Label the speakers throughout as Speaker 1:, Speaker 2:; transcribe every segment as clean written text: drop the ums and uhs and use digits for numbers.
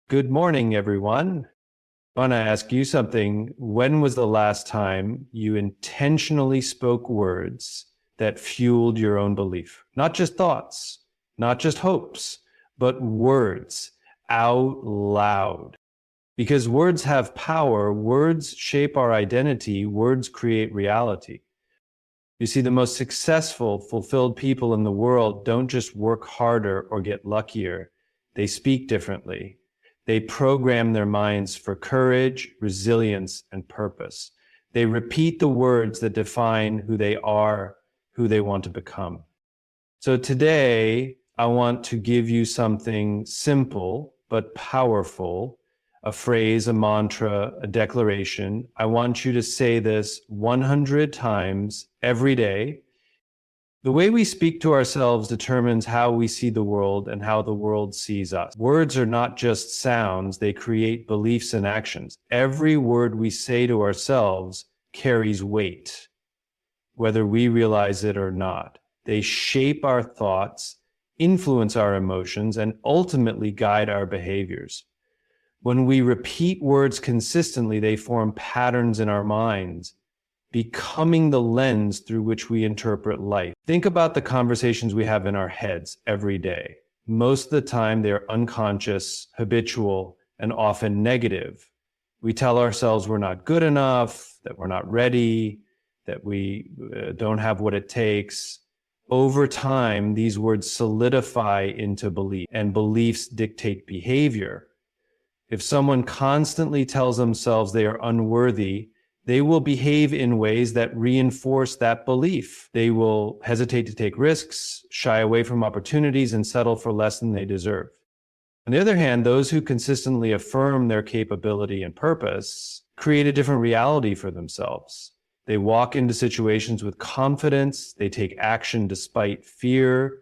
Speaker 1: Good morning, everyone. I want to ask you something. When was the last time you intentionally spoke words that fueled your own belief? Not just thoughts, not just hopes, but words out loud. Because words have power, words shape our identity, words create reality. You see, the most successful, fulfilled people in the world don't just work harder or get luckier. They speak differently. They program their minds for courage, resilience, and purpose. They repeat the words that define who they are, who they want to become. So today, I want to give you something simple but powerful, a phrase, a mantra, a declaration. I want you to say this 100 times every day. The way we speak to ourselves determines how we see the world and how the world sees us. Words are not just sounds, they create beliefs and actions. Every word we say to ourselves carries weight, whether we realize it or not. They shape our thoughts, influence our emotions, and ultimately guide our behaviors. When we repeat words consistently, they form patterns in our minds, becoming the lens through which we interpret life. Think about the conversations we have in our heads every day. Most of the time, they're unconscious, habitual, and often negative. We tell ourselves we're not good enough, that we're not ready, that we don't have what it takes. Over time, these words solidify into belief, and beliefs dictate behavior. If someone constantly tells themselves they are unworthy, they will behave in ways that reinforce that belief. They will hesitate to take risks, shy away from opportunities, and settle for less than they deserve. On the other hand, those who consistently affirm their capability and purpose create a different reality for themselves. They walk into situations with confidence, they take action despite fear,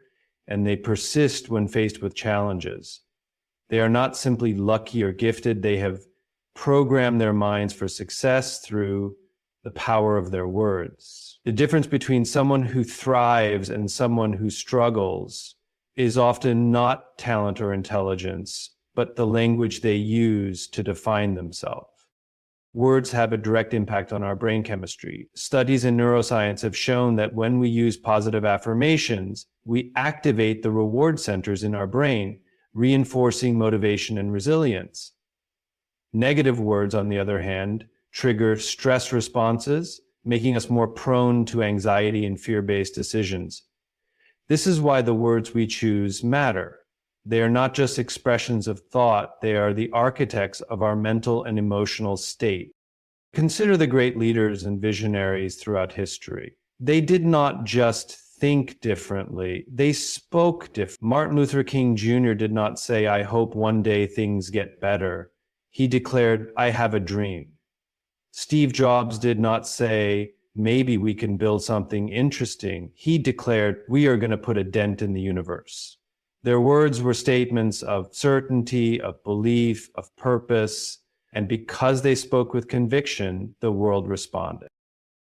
Speaker 1: and they persist when faced with challenges. They are not simply lucky or gifted, they have programmed their minds for success through the power of their words. The difference between someone who thrives and someone who struggles is often not talent or intelligence, but the language they use to define themselves. Words have a direct impact on our brain chemistry. Studies in neuroscience have shown that when we use positive affirmations, we activate the reward centers in our brain, reinforcing motivation and resilience. Negative words, on the other hand, trigger stress responses, making us more prone to anxiety and fear-based decisions. This is why the words we choose matter. They are not just expressions of thought, they are the architects of our mental and emotional state. Consider the great leaders and visionaries throughout history. They did not just think differently, they spoke differently. Martin Luther King Jr. did not say, "I hope one day things get better." He declared, "I have a dream." Steve Jobs did not say, "Maybe we can build something interesting." He declared, "We are going to put a dent in the universe." Their words were statements of certainty, of belief, of purpose, and because they spoke with conviction, the world responded.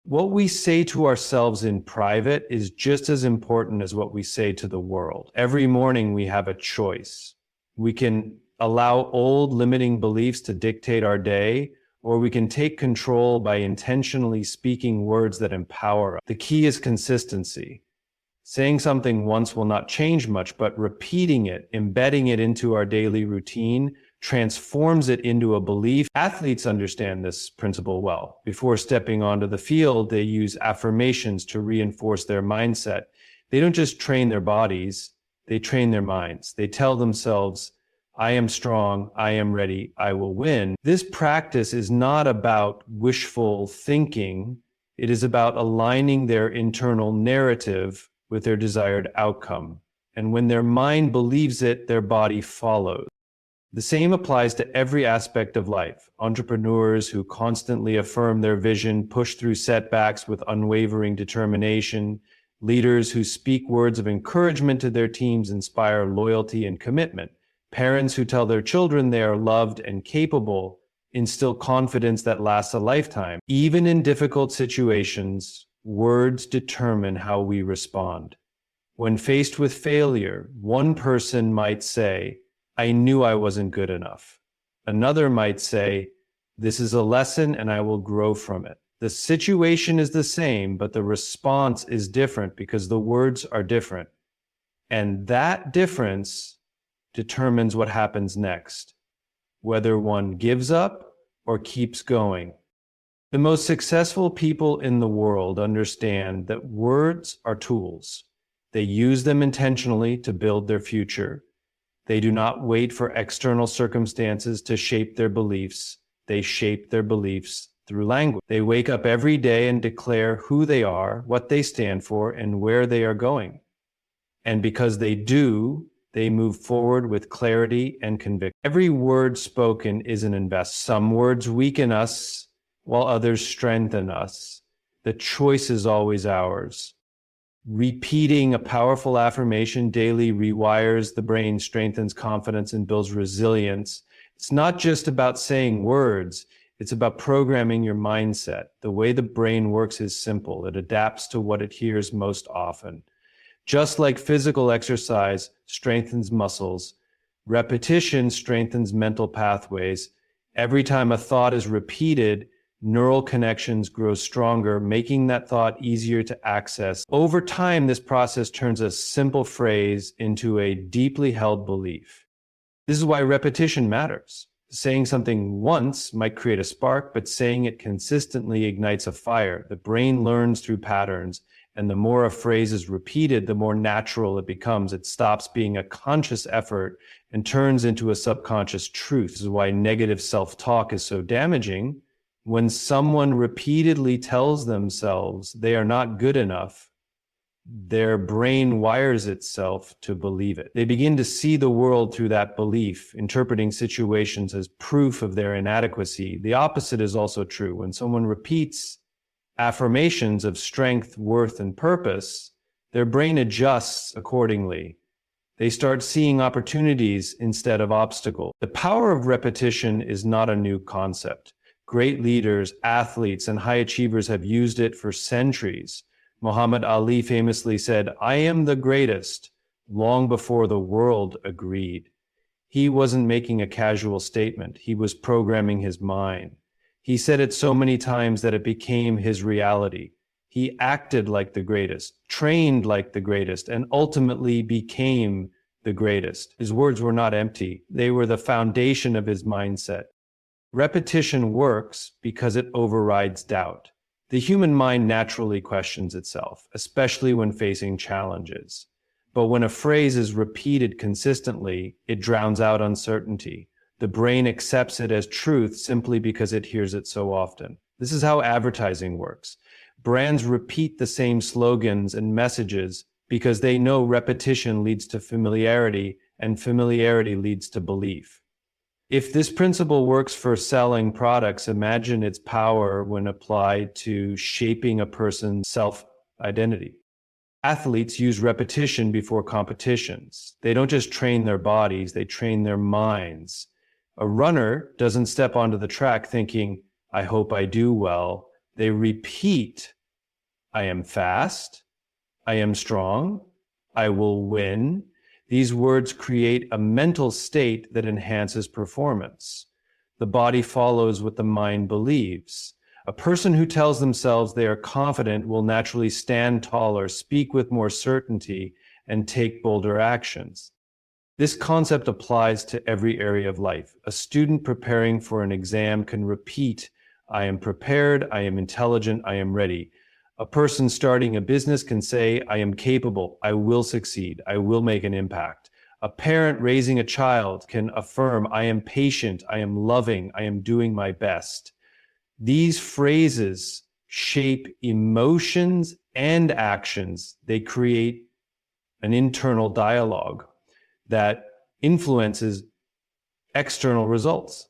Speaker 1: What we say to ourselves in private is just as important as what we say to the world. Every morning we have a choice. We can allow old limiting beliefs to dictate our day, or we can take control by intentionally speaking words that empower us. The key is consistency. Saying something once will not change much, but repeating it, embedding it into our daily routine, transforms it into a belief. Athletes understand this principle well. Before stepping onto the field, they use affirmations to reinforce their mindset. They don't just train their bodies, they train their minds. They tell themselves, "I am strong, I am ready, I will win." This practice is not about wishful thinking. It is about aligning their internal narrative with their desired outcome. And when their mind believes it, their body follows. The same applies to every aspect of life. Entrepreneurs who constantly affirm their vision, push through setbacks with unwavering determination. Leaders who speak words of encouragement to their teams inspire loyalty and commitment. Parents who tell their children they are loved and capable instill confidence that lasts a lifetime. Even in difficult situations, words determine how we respond. When faced with failure, one person might say, "I knew I wasn't good enough." Another might say, this is a lesson and I will grow from it. The situation is the same, but the response is different because the words are different. And that difference determines what happens next, whether one gives up or keeps going. The most successful people in the world understand that words are tools. They use them intentionally to build their future. They do not wait for external circumstances to shape their beliefs. They shape their beliefs through language. They wake up every day and declare who they are, what they stand for, and where they are going. And because they do, they move forward with clarity and conviction. Every word spoken is an investment. Some words weaken us, while others strengthen us. The choice is always ours. Repeating a powerful affirmation daily rewires the brain, strengthens confidence, and builds resilience. It's not just about saying words, it's about programming your mindset. The way the brain works is simple. It adapts to what it hears most often. Just like physical exercise strengthens muscles, repetition strengthens mental pathways. Every time a thought is repeated, neural connections grow stronger, making that thought easier to access. Over time, this process turns a simple phrase into a deeply held belief. This is why repetition matters. Saying something once might create a spark, but saying it consistently ignites a fire. The brain learns through patterns, and the more a phrase is repeated, the more natural it becomes. It stops being a conscious effort and turns into a subconscious truth. This is why negative self-talk is so damaging. When someone repeatedly tells themselves they are not good enough, their brain wires itself to believe it. They begin to see the world through that belief, interpreting situations as proof of their inadequacy. The opposite is also true. When someone repeats affirmations of strength, worth, and purpose, their brain adjusts accordingly. They start seeing opportunities instead of obstacles. The power of repetition is not a new concept. Great leaders, athletes, and high achievers have used it for centuries. Muhammad Ali famously said, "I am the greatest," long before the world agreed. He wasn't making a casual statement. He was programming his mind. He said it so many times that it became his reality. He acted like the greatest, trained like the greatest, and ultimately became the greatest. His words were not empty. They were the foundation of his mindset. Repetition works because it overrides doubt. The human mind naturally questions itself, especially when facing challenges. But when a phrase is repeated consistently, it drowns out uncertainty. The brain accepts it as truth simply because it hears it so often. This is how advertising works. Brands repeat the same slogans and messages because they know repetition leads to familiarity, and familiarity leads to belief. If this principle works for selling products, imagine its power when applied to shaping a person's self-identity. Athletes use repetition before competitions. They don't just train their bodies, they train their minds. A runner doesn't step onto the track thinking, "I hope I do well." They repeat, "I am fast, I am strong, I will win." These words create a mental state that enhances performance. The body follows what the mind believes. A person who tells themselves they are confident will naturally stand taller, speak with more certainty, and take bolder actions. This concept applies to every area of life. A student preparing for an exam can repeat, "I am prepared, I am intelligent, I am ready." A person starting a business can say, "I am capable, I will succeed, I will make an impact." A parent raising a child can affirm, "I am patient, I am loving, I am doing my best." These phrases shape emotions and actions. They create an internal dialogue that influences external results.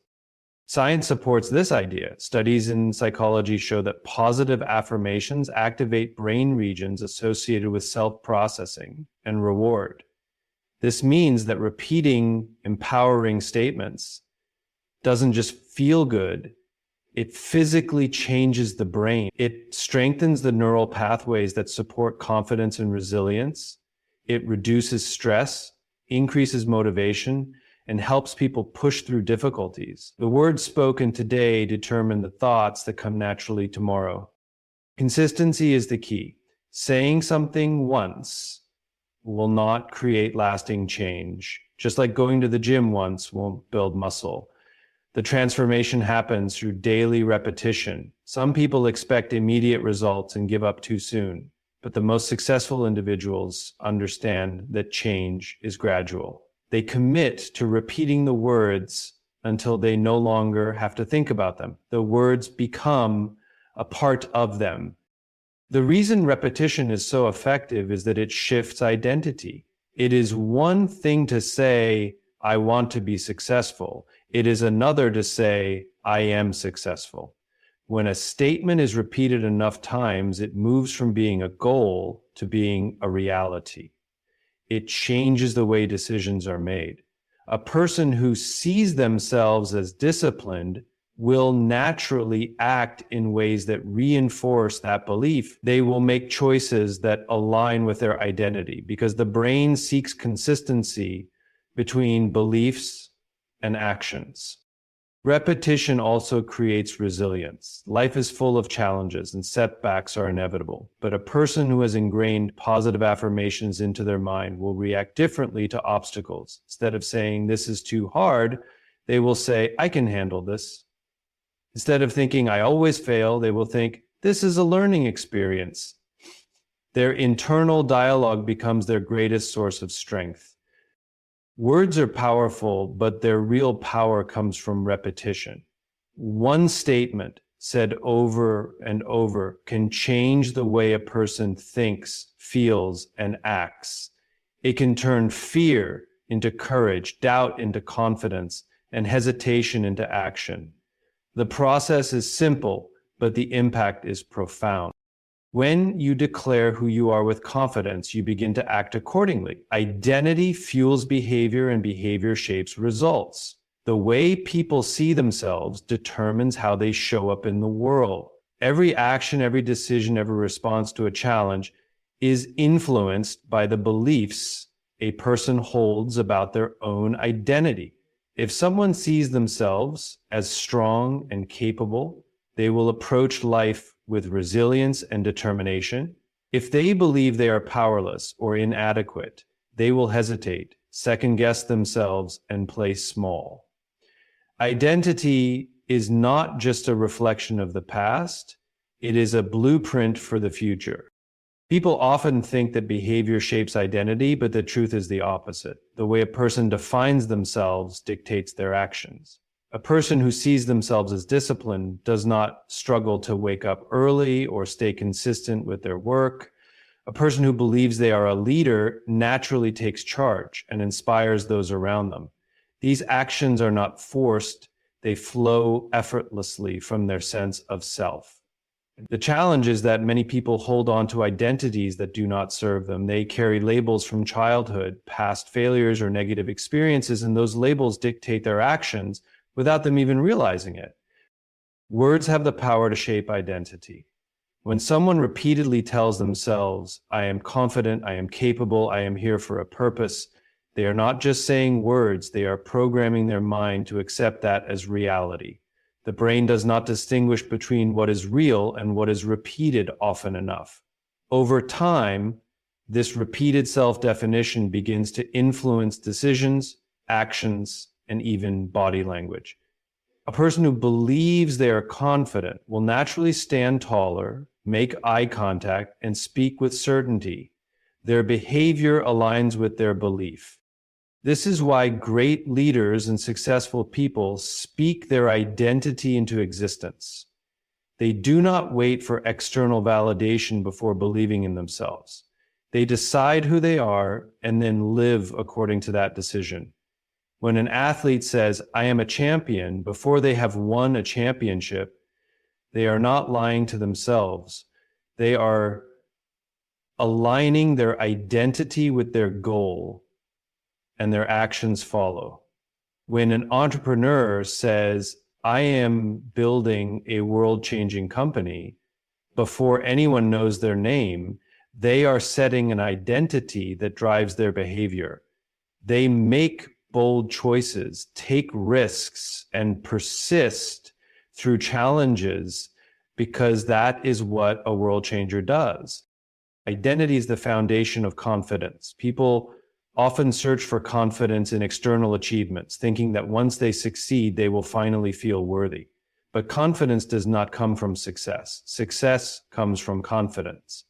Speaker 1: Science supports this idea. Studies in psychology show that positive affirmations activate brain regions associated with self-processing and reward. This means that repeating empowering statements doesn't just feel good, it physically changes the brain. It strengthens the neural pathways that support confidence and resilience. It reduces stress, increases motivation, and helps people push through difficulties. The words spoken today determine the thoughts that come naturally tomorrow. Consistency is the key. Saying something once will not create lasting change. Just like going to the gym once won't build muscle. The transformation happens through daily repetition. Some people expect immediate results and give up too soon, but the most successful individuals understand that change is gradual. They commit to repeating the words until they no longer have to think about them. The words become a part of them. The reason repetition is so effective is that it shifts identity. It is one thing to say, I want to be successful. It is another to say, I am successful. When a statement is repeated enough times, it moves from being a goal to being a reality. It changes the way decisions are made. A person who sees themselves as disciplined will naturally act in ways that reinforce that belief. They will make choices that align with their identity because the brain seeks consistency between beliefs and actions. Repetition also creates resilience. Life is full of challenges and setbacks are inevitable, but a person who has ingrained positive affirmations into their mind will react differently to obstacles. Instead of saying, this is too hard, they will say, I can handle this. Instead of thinking, I always fail, they will think, this is a learning experience. Their internal dialogue becomes their greatest source of strength. Words are powerful, but their real power comes from repetition. One statement said over and over can change the way a person thinks, feels, and acts. It can turn fear into courage, doubt into confidence, and hesitation into action. The process is simple, but the impact is profound. When you declare who you are with confidence, you begin to act accordingly. Identity fuels behavior and behavior shapes results. The way people see themselves determines how they show up in the world. Every action, every decision, every response to a challenge is influenced by the beliefs a person holds about their own identity. If someone sees themselves as strong and capable, they will approach life with resilience and determination. If they believe they are powerless or inadequate, they will hesitate, second-guess themselves, and play small. Identity is not just a reflection of the past, it is a blueprint for the future. People often think that behavior shapes identity, but the truth is the opposite. The way a person defines themselves dictates their actions. A person who sees themselves as disciplined does not struggle to wake up early or stay consistent with their work. A person who believes they are a leader naturally takes charge and inspires those around them. These actions are not forced, they flow effortlessly from their sense of self. The challenge is that many people hold on to identities that do not serve them. They carry labels from childhood, past failures, or negative experiences, and those labels dictate their actions without them even realizing it. Words have the power to shape identity. When someone repeatedly tells themselves, I am confident, I am capable, I am here for a purpose, they are not just saying words, they are programming their mind to accept that as reality. The brain does not distinguish between what is real and what is repeated often enough. Over time, this repeated self-definition begins to influence decisions, actions, and even body language. A person who believes they are confident will naturally stand taller, make eye contact, and speak with certainty. Their behavior aligns with their belief. This is why great leaders and successful people speak their identity into existence. They do not wait for external validation before believing in themselves. They decide who they are and then live according to that decision. When an athlete says, I am a champion, before they have won a championship, they are not lying to themselves. They are aligning their identity with their goal, and their actions follow. When an entrepreneur says, I am building a world-changing company, before anyone knows their name, they are setting an identity that drives their behavior. They make bold choices, take risks, and persist through challenges, because that is what a world changer does. Identity is the foundation of confidence. People often search for confidence in external achievements, thinking that once they succeed, they will finally feel worthy. But confidence does not come from success. Success comes from confidence.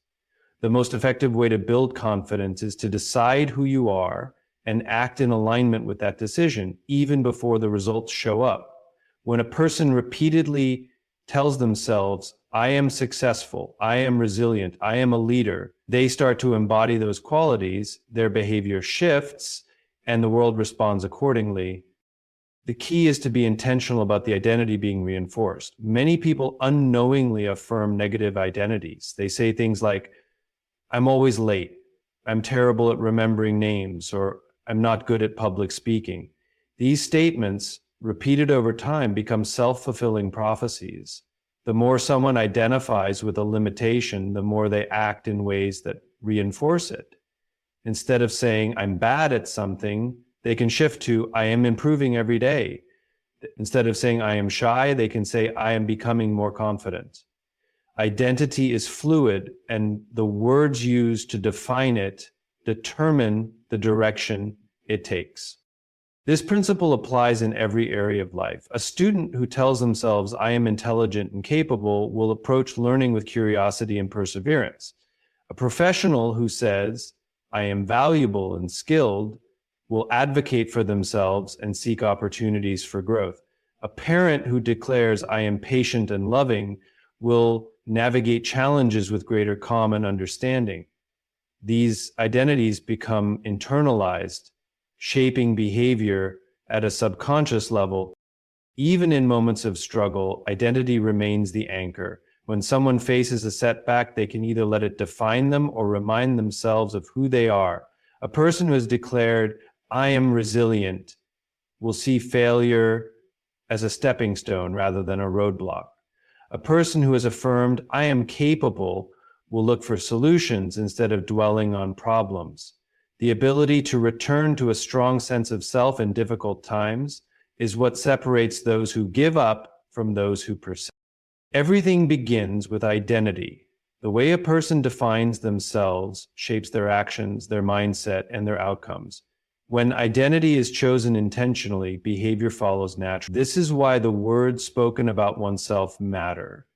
Speaker 1: The most effective way to build confidence is to decide who you are and act in alignment with that decision, even before the results show up. When a person repeatedly tells themselves, I am successful, I am resilient, I am a leader, they start to embody those qualities, their behavior shifts, and the world responds accordingly. The key is to be intentional about the identity being reinforced. Many people unknowingly affirm negative identities. They say things like, I'm always late, I'm terrible at remembering names, or I'm not good at public speaking. These statements, repeated over time, become self-fulfilling prophecies. The more someone identifies with a limitation, the more they act in ways that reinforce it. Instead of saying, I'm bad at something, they can shift to, I am improving every day. Instead of saying, I am shy, they can say, I am becoming more confident. Identity is fluid, and the words used to define it determine the direction it takes. This principle applies in every area of life. A student who tells themselves, I am intelligent and capable, will approach learning with curiosity and perseverance. A professional who says, I am valuable and skilled, will advocate for themselves and seek opportunities for growth. A parent who declares, I am patient and loving, will navigate challenges with greater calm and understanding. These identities become internalized, shaping behavior at a subconscious level. Even in moments of struggle, identity remains the anchor. When someone faces a setback, they can either let it define them or remind themselves of who they are. A person who has declared, I am resilient, will see failure as a stepping stone rather than a roadblock. A person who has affirmed, I am capable, will look for solutions instead of dwelling on problems. The ability to return to a strong sense of self in difficult times is what separates those who give up from those who persist. Everything begins with identity. The way a person defines themselves shapes their actions, their mindset, and their outcomes. When identity is chosen intentionally, behavior follows naturally. This is why the words spoken about oneself matter.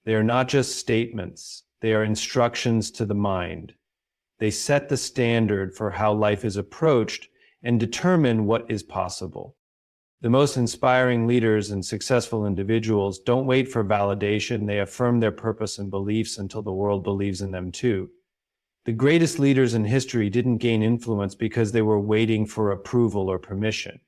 Speaker 1: They are not just statements, they are instructions to the mind. They set the standard for how life is approached and determine what is possible. The most inspiring leaders and successful individuals don't wait for validation, they affirm their purpose and beliefs until the world believes in them too. The greatest leaders in history didn't gain influence because they were waiting for approval or permission.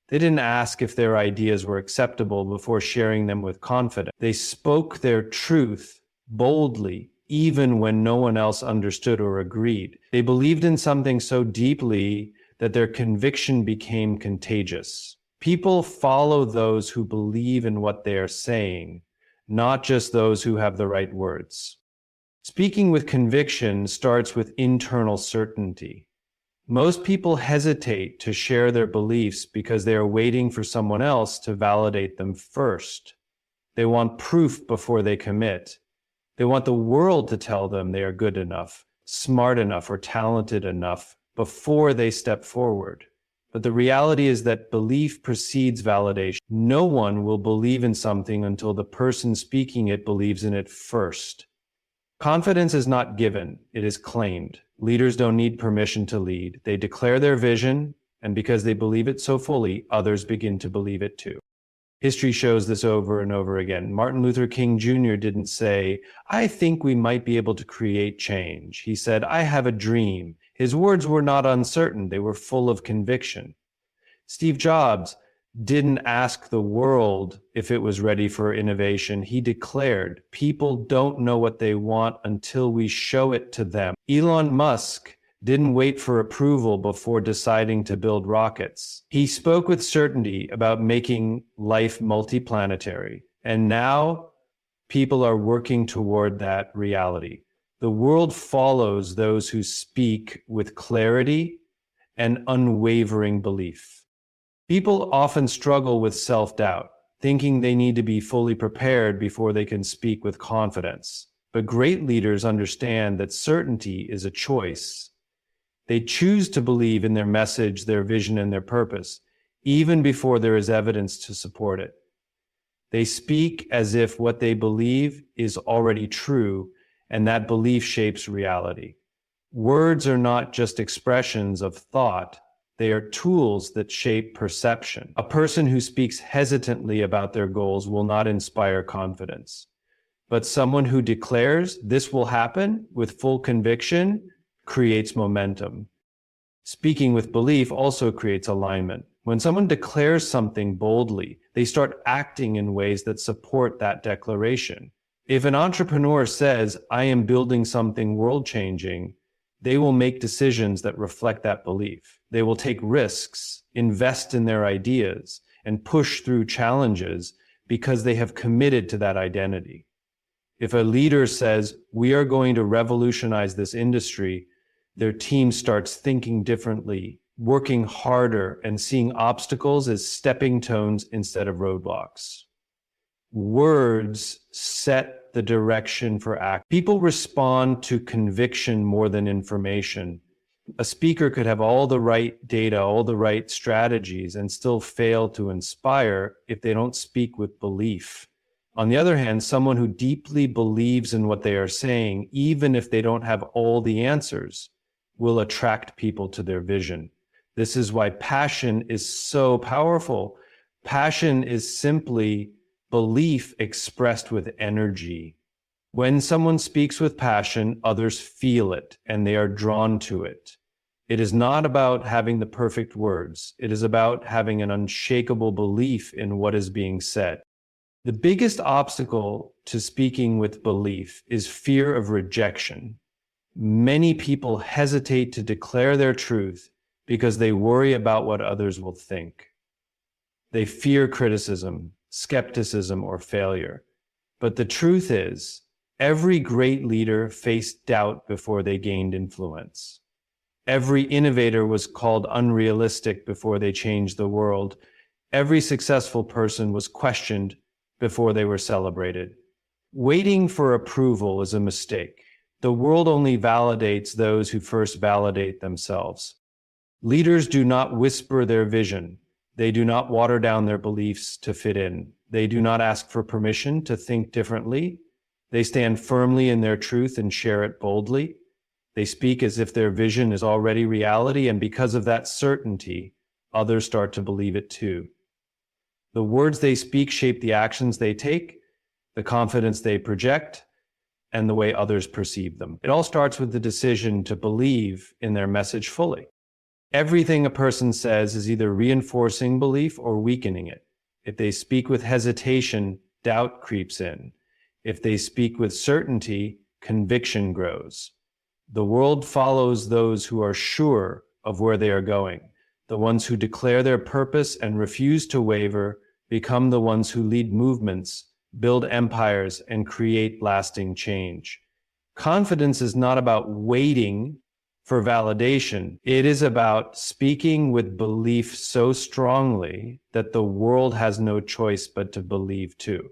Speaker 1: They didn't ask if their ideas were acceptable before sharing them with confidence. They spoke their truth boldly, even when no one else understood or agreed. They believed in something so deeply that their conviction became contagious. People follow those who believe in what they are saying, not just those who have the right words. Speaking with conviction starts with internal certainty. Most people hesitate to share their beliefs because they are waiting for someone else to validate them first. They want proof before they commit. They want the world to tell them they are good enough, smart enough, or talented enough before they step forward. But the reality is that belief precedes validation. No one will believe in something until the person speaking it believes in it first. Confidence is not given, it is claimed. Leaders don't need permission to lead. They declare their vision, and because they believe it so fully, others begin to believe it too. History shows this over and over again. Martin Luther King Jr. didn't say, I think we might be able to create change. He said, I have a dream. His words were not uncertain, they were full of conviction. Steve Jobs didn't ask the world if it was ready for innovation. He declared, people don't know what they want until we show it to them. Elon Musk didn't wait for approval before deciding to build rockets. He spoke with certainty about making life multiplanetary. And now people are working toward that reality. The world follows those who speak with clarity and unwavering belief. People often struggle with self-doubt, thinking they need to be fully prepared before they can speak with confidence. But great leaders understand that certainty is a choice. They choose to believe in their message, their vision, and their purpose, even before there is evidence to support it. They speak as if what they believe is already true, and that belief shapes reality. Words are not just expressions of thought, they are tools that shape perception. A person who speaks hesitantly about their goals will not inspire confidence. But someone who declares this will happen with full conviction creates momentum. Speaking with belief also creates alignment. When someone declares something boldly, they start acting in ways that support that declaration. If an entrepreneur says, "I am building something world-changing," they will make decisions that reflect that belief. They will take risks, invest in their ideas, and push through challenges because they have committed to that identity. If a leader says, "We are going to revolutionize this industry," their team starts thinking differently, working harder, and seeing obstacles as stepping stones instead of roadblocks. Words set the direction for act. People respond to conviction more than information. A speaker could have all the right data, all the right strategies, and still fail to inspire if they don't speak with belief. On the other hand, someone who deeply believes in what they are saying, even if they don't have all the answers, will attract people to their vision. This is why passion is so powerful. Passion is simply belief expressed with energy. When someone speaks with passion, others feel it and they are drawn to it. It is not about having the perfect words. It is about having an unshakable belief in what is being said. The biggest obstacle to speaking with belief is fear of rejection. Many people hesitate to declare their truth because they worry about what others will think. They fear criticism, skepticism, or failure. But the truth is, every great leader faced doubt before they gained influence. Every innovator was called unrealistic before they changed the world. Every successful person was questioned before they were celebrated. Waiting for approval is a mistake. The world only validates those who first validate themselves. Leaders do not whisper their vision. They do not water down their beliefs to fit in. They do not ask for permission to think differently. They stand firmly in their truth and share it boldly. They speak as if their vision is already reality, and because of that certainty, others start to believe it too. The words they speak shape the actions they take, the confidence they project, and the way others perceive them. It all starts with the decision to believe in their message fully. Everything a person says is either reinforcing belief or weakening it. If they speak with hesitation, doubt creeps in. If they speak with certainty, conviction grows. The world follows those who are sure of where they are going. The ones who declare their purpose and refuse to waver become the ones who lead movements, build empires, and create lasting change. Confidence is not about waiting for validation. It is about speaking with belief so strongly that the world has no choice but to believe too.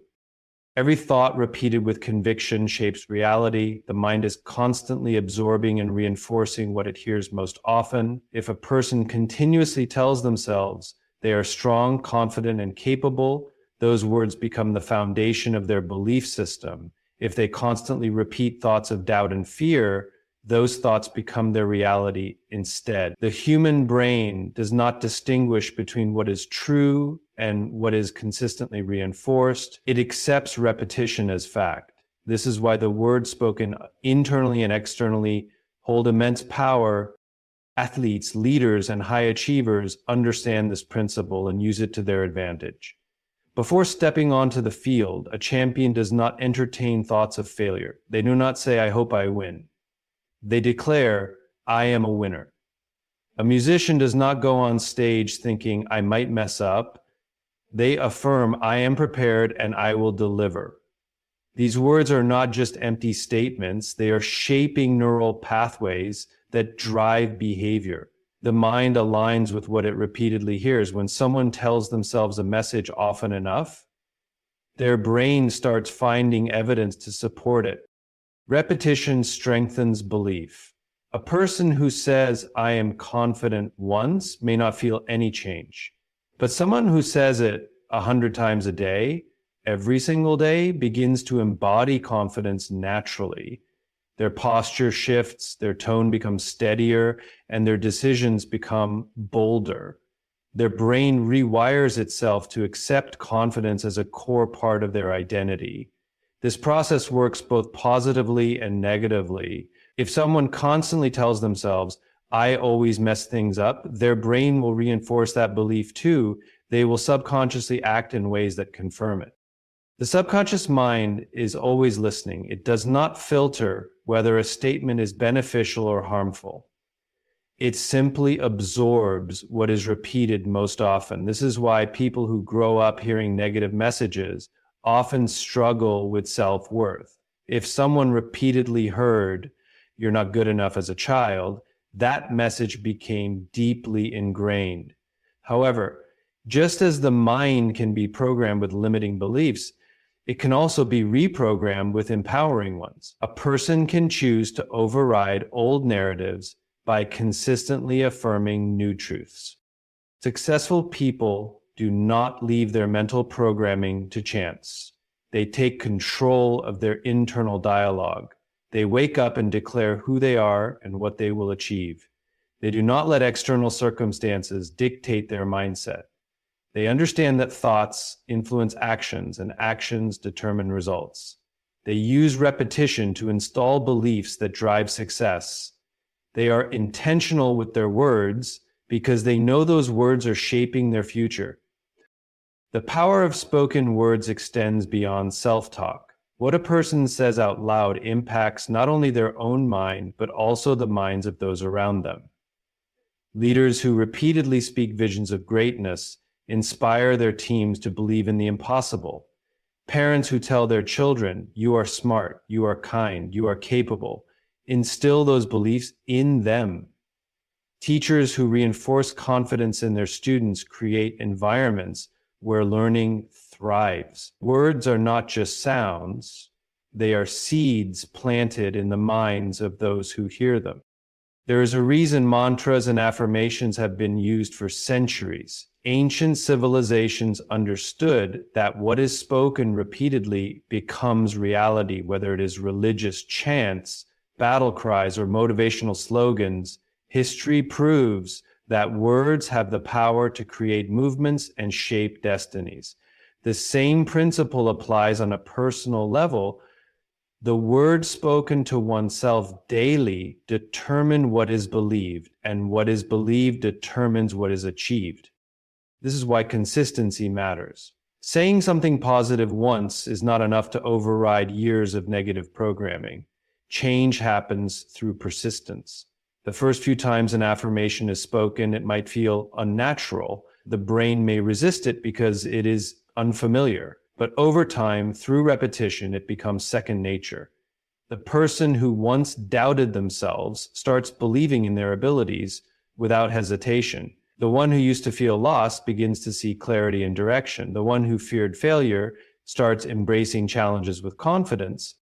Speaker 1: Every thought repeated with conviction shapes reality. The mind is constantly absorbing and reinforcing what it hears most often. If a person continuously tells themselves they are strong, confident, and capable, those words become the foundation of their belief system. If they constantly repeat thoughts of doubt and fear, those thoughts become their reality instead. The human brain does not distinguish between what is true and what is consistently reinforced. It accepts repetition as fact. This is why the words spoken internally and externally hold immense power. Athletes, leaders, and high achievers understand this principle and use it to their advantage. Before stepping onto the field, a champion does not entertain thoughts of failure. They do not say, "I hope I win." They declare, "I am a winner." A musician does not go on stage thinking, "I might mess up." They affirm, "I am prepared and I will deliver." These words are not just empty statements. They are shaping neural pathways that drive behavior. The mind aligns with what it repeatedly hears. When someone tells themselves a message often enough, their brain starts finding evidence to support it. Repetition strengthens belief. A person who says, "I am confident" once may not feel any change. But someone who says it 100 times a day, every single day, begins to embody confidence naturally. Their posture shifts, their tone becomes steadier, and their decisions become bolder. Their brain rewires itself to accept confidence as a core part of their identity. This process works both positively and negatively. If someone constantly tells themselves, "I always mess things up," their brain will reinforce that belief too. They will subconsciously act in ways that confirm it. The subconscious mind is always listening. It does not filter whether a statement is beneficial or harmful. It simply absorbs what is repeated most often. This is why people who grow up hearing negative messages often struggle with self-worth. If someone repeatedly heard, "You're not good enough" as a child, that message became deeply ingrained. However, just as the mind can be programmed with limiting beliefs, it can also be reprogrammed with empowering ones. A person can choose to override old narratives by consistently affirming new truths. Successful people do not leave their mental programming to chance. They take control of their internal dialogue. They wake up and declare who they are and what they will achieve. They do not let external circumstances dictate their mindset. They understand that thoughts influence actions and actions determine results. They use repetition to install beliefs that drive success. They are intentional with their words because they know those words are shaping their future. The power of spoken words extends beyond self-talk. What a person says out loud impacts not only their own mind, but also the minds of those around them. Leaders who repeatedly speak visions of greatness inspire their teams to believe in the impossible. Parents who tell their children, "You are smart, you are kind, you are capable," instill those beliefs in them. Teachers who reinforce confidence in their students create environments where learning thrives. Words are not just sounds, they are seeds planted in the minds of those who hear them. There is a reason mantras and affirmations have been used for centuries. Ancient civilizations understood that what is spoken repeatedly becomes reality, whether it is religious chants, battle cries, or motivational slogans. History proves that words have the power to create movements and shape destinies. The same principle applies on a personal level. The words spoken to oneself daily determine what is believed, and what is believed determines what is achieved. This is why consistency matters. Saying something positive once is not enough to override years of negative programming. Change happens through persistence. The first few times an affirmation is spoken, it might feel unnatural. The brain may resist it because it is unfamiliar. But over time, through repetition, it becomes second nature. The person who once doubted themselves starts believing in their abilities without hesitation. The one who used to feel lost begins to see clarity and direction. The one who feared failure starts embracing challenges with confidence.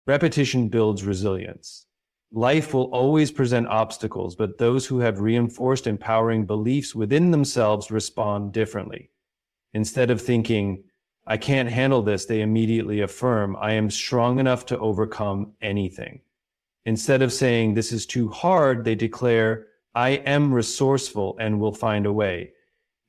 Speaker 1: Repetition builds resilience. Life will always present obstacles, but those who have reinforced empowering beliefs within themselves respond differently. Instead of thinking, "I can't handle this," they immediately affirm, "I am strong enough to overcome anything." Instead of saying, "This is too hard," they declare, "I am resourceful and will find a way."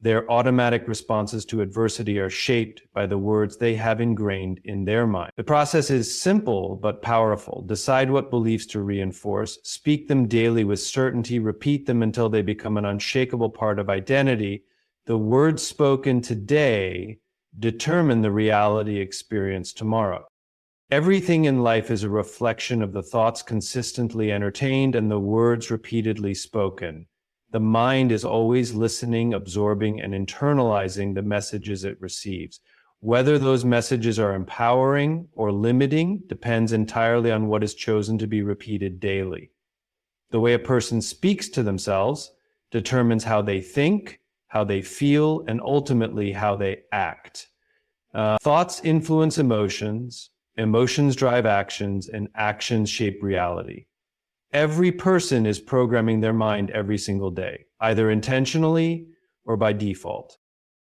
Speaker 1: Their automatic responses to adversity are shaped by the words they have ingrained in their mind. The process is simple but powerful. Decide what beliefs to reinforce, speak them daily with certainty, repeat them until they become an unshakable part of identity. The words spoken today determine the reality experienced tomorrow. Everything in life is a reflection of the thoughts consistently entertained and the words repeatedly spoken. The mind is always listening, absorbing, and internalizing the messages it receives. Whether those messages are empowering or limiting depends entirely on what is chosen to be repeated daily. The way a person speaks to themselves determines how they think, how they feel, and ultimately how they act. Thoughts influence emotions, emotions drive actions, and actions shape reality. Every person is programming their mind every single day, either intentionally or by default.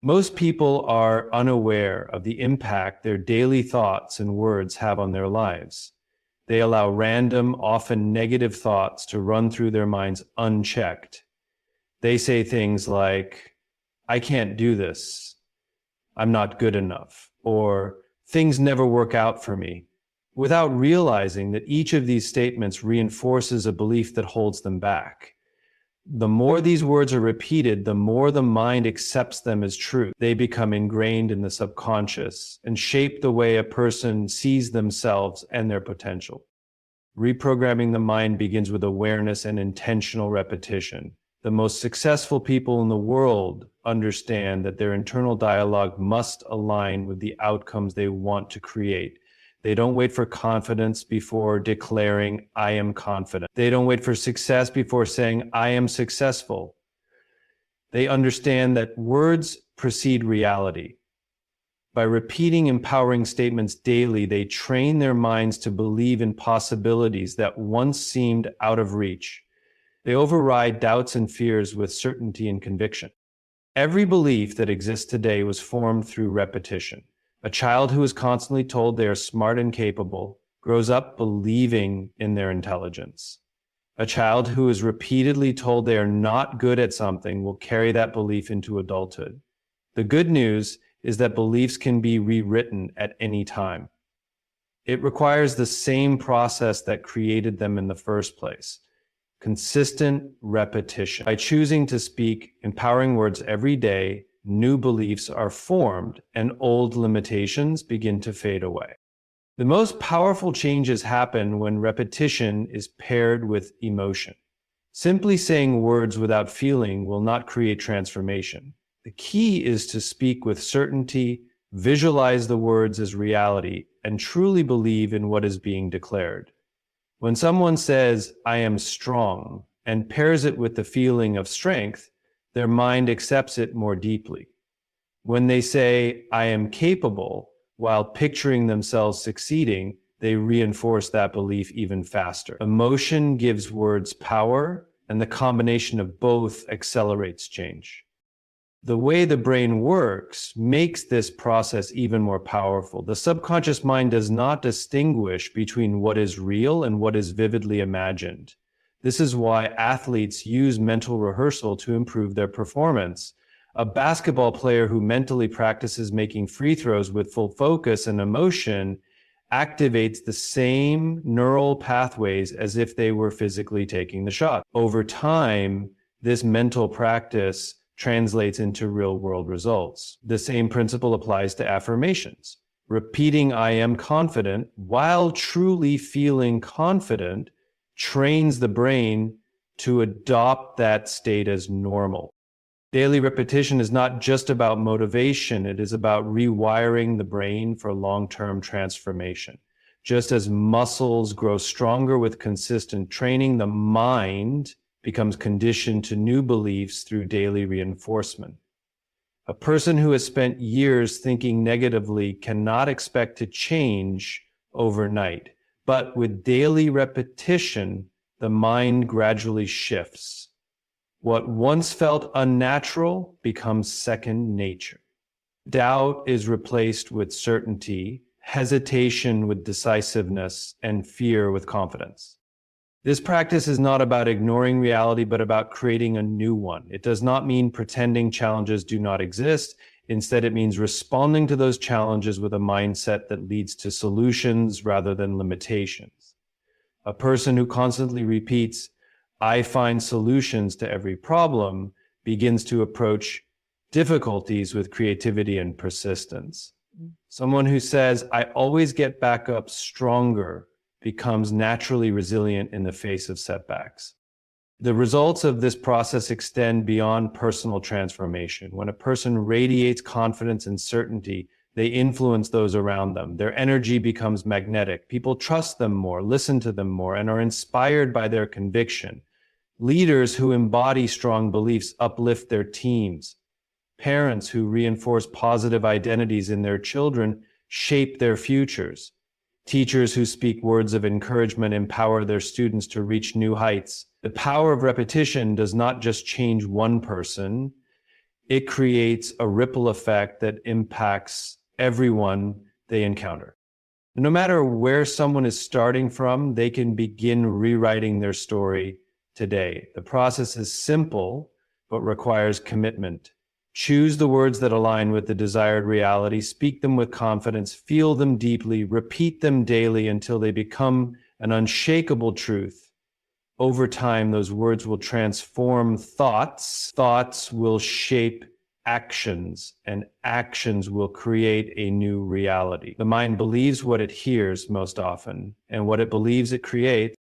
Speaker 1: Most people are unaware of the impact their daily thoughts and words have on their lives. They allow random, often negative thoughts to run through their minds unchecked. They say things like, I can't do this, I'm not good enough, or things never work out for me, without realizing that each of these statements reinforces a belief that holds them back. The more these words are repeated, the more the mind accepts them as true. They become ingrained in the subconscious and shape the way a person sees themselves and their potential. Reprogramming the mind begins with awareness and intentional repetition. The most successful people in the world understand that their internal dialogue must align with the outcomes they want to create. They don't wait for confidence before declaring, I am confident. They don't wait for success before saying, I am successful. They understand that words precede reality. By repeating empowering statements daily, they train their minds to believe in possibilities that once seemed out of reach. They override doubts and fears with certainty and conviction. Every belief that exists today was formed through repetition. A child who is constantly told they are smart and capable grows up believing in their intelligence. A child who is repeatedly told they are not good at something will carry that belief into adulthood. The good news is that beliefs can be rewritten at any time. It requires the same process that created them in the first place: consistent repetition. By choosing to speak empowering words every day, new beliefs are formed and old limitations begin to fade away. The most powerful changes happen when repetition is paired with emotion. Simply saying words without feeling will not create transformation. The key is to speak with certainty, visualize the words as reality, and truly believe in what is being declared. When someone says, I am strong, and pairs it with the feeling of strength, their mind accepts it more deeply. When they say, I am capable, while picturing themselves succeeding, they reinforce that belief even faster. Emotion gives words power, and the combination of both accelerates change. The way the brain works makes this process even more powerful. The subconscious mind does not distinguish between what is real and what is vividly imagined. This is why athletes use mental rehearsal to improve their performance. A basketball player who mentally practices making free throws with full focus and emotion activates the same neural pathways as if they were physically taking the shot. Over time, this mental practice translates into real-world results. The same principle applies to affirmations. Repeating I am confident while truly feeling confident trains the brain to adopt that state as normal. Daily repetition is not just about motivation, it is about rewiring the brain for long-term transformation. Just as muscles grow stronger with consistent training, the mind becomes conditioned to new beliefs through daily reinforcement. A person who has spent years thinking negatively cannot expect to change overnight, but with daily repetition, the mind gradually shifts. What once felt unnatural becomes second nature. Doubt is replaced with certainty, hesitation with decisiveness, and fear with confidence. This practice is not about ignoring reality, but about creating a new one. It does not mean pretending challenges do not exist. Instead, it means responding to those challenges with a mindset that leads to solutions rather than limitations. A person who constantly repeats, I find solutions to every problem, begins to approach difficulties with creativity and persistence. Someone who says, I always get back up stronger, becomes naturally resilient in the face of setbacks. The results of this process extend beyond personal transformation. When a person radiates confidence and certainty, they influence those around them. Their energy becomes magnetic. People trust them more, listen to them more, and are inspired by their conviction. Leaders who embody strong beliefs uplift their teams. Parents who reinforce positive identities in their children shape their futures. Teachers who speak words of encouragement empower their students to reach new heights. The power of repetition does not just change one person, it creates a ripple effect that impacts everyone they encounter. No matter where someone is starting from, they can begin rewriting their story today. The process is simple, but requires commitment. Choose the words that align with the desired reality, speak them with confidence, feel them deeply, repeat them daily until they become an unshakable truth. Over time, those words will transform thoughts. Thoughts will shape actions, and actions will create a new reality. The mind believes what it hears most often, and what it believes it creates.